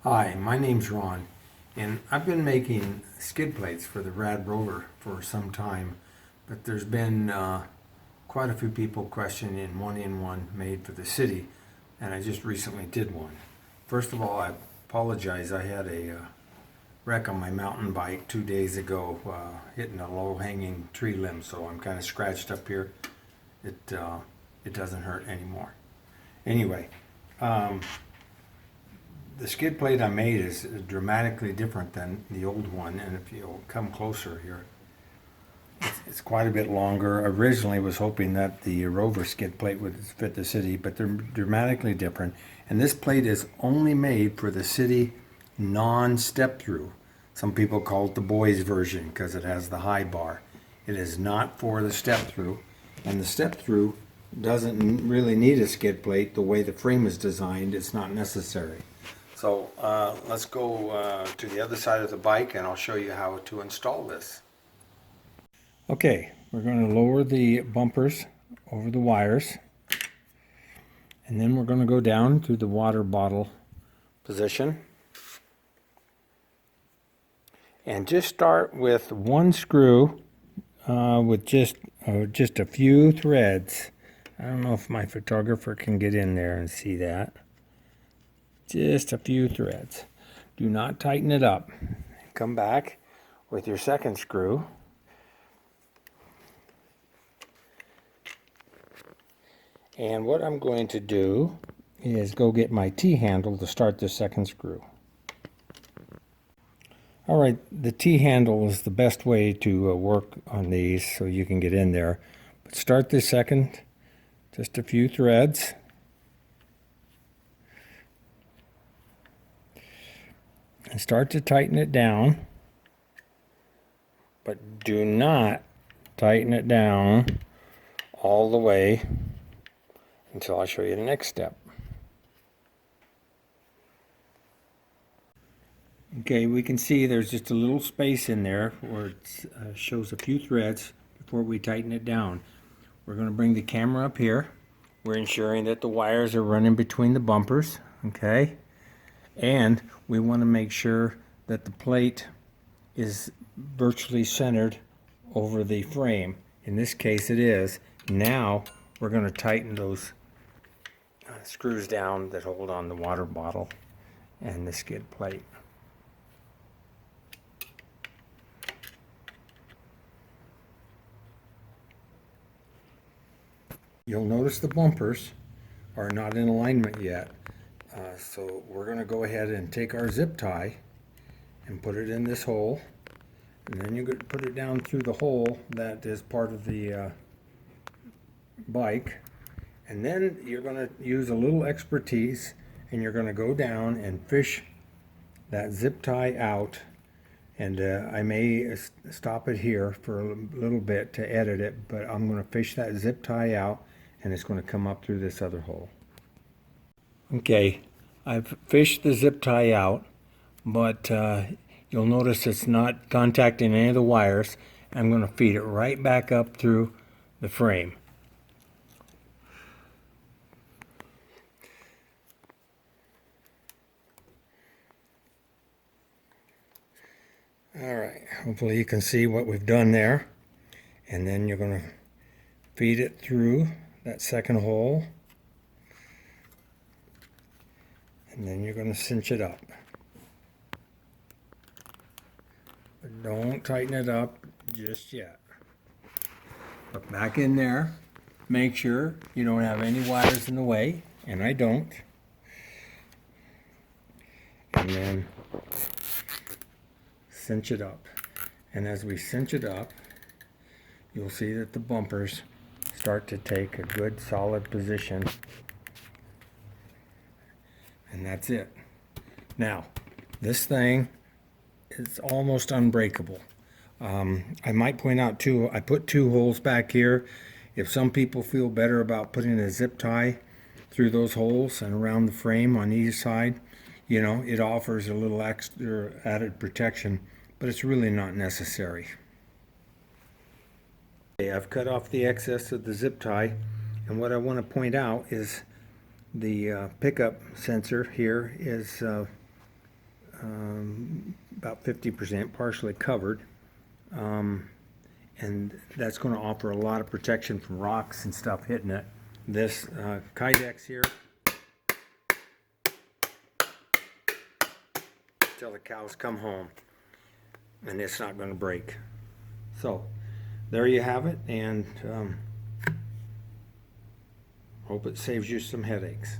Hi, my name's Ron, and I've been making skid plates for the RAD Rover for some time, but there's been quite a few people questioning wanting one made for the city, and I just recently did one. First of all, I apologize. I had a wreck on my mountain bike 2 days ago, hitting a low-hanging tree limb, so I'm kind of scratched up here. It doesn't hurt anymore. Anyway. The skid plate I made is dramatically different than the old one, and if you'll come closer here, it's quite a bit longer. Originally was hoping that the Rover skid plate would fit the city, but they're dramatically different. And this plate is only made for the city non-step through. Some people call it the boys version because it has the high bar. It is not for the step through, and the step through doesn't really need a skid plate. The way the frame is designed, it's not necessary. So let's go to the other side of the bike and I'll show you how to install this. Okay, we're going to lower the bumpers over the wires, and then we're going to go down to the water bottle position and just start with one screw with just a few threads. I don't know if my photographer can get in there and see that. Just a few threads. Do not tighten it up. Come back with your second screw. And what I'm going to do is go get my T-handle to start the second screw. Alright, the T-handle is the best way to work on these so you can get in there. But start the second, just a few threads. And start to tighten it down, but do not tighten it down all the way until I show you the next step. Okay, we can see there's just a little space in there where it shows a few threads before we tighten it down. We're going to bring the camera up here. We're ensuring that the wires are running between the bumpers, okay? And we want to make sure that the plate is virtually centered over the frame. In this case it is. Now we're going to tighten those screws down that hold on the water bottle and the skid plate. You'll notice the bumpers are not in alignment yet. So we're going to go ahead and take our zip tie and put it in this hole, and then you're going to put it down through the hole that is part of the bike, and then you're going to use a little expertise and you're going to go down and fish that zip tie out. And I may stop it here for a little bit to edit it, but I'm going to fish that zip tie out and it's going to come up through this other hole. Okay, I've fished the zip tie out, but you'll notice it's not contacting any of the wires. I'm going to feed it right back up through the frame. All right, hopefully you can see what we've done there. And then you're going to feed it through that second hole. And then you're going to cinch it up. But don't tighten it up just yet. Look back in there. Make sure you don't have any wires in the way, and I don't. And then cinch it up. And as we cinch it up, you'll see that the bumpers start to take a good solid position. And that's it. Now, this thing is almost unbreakable. I might point out too, I put two holes back here. If some people feel better about putting a zip tie through those holes and around the frame on either side, you know, it offers a little extra added protection, but it's really not necessary. Okay, I've cut off the excess of the zip tie, and what I want to point out is the pickup sensor here is about 50% partially covered. And that's going to offer a lot of protection from rocks and stuff hitting it. This KYDEX here, till the cows come home, and it's not going to break. So there you have it, and hope it saves you some headaches.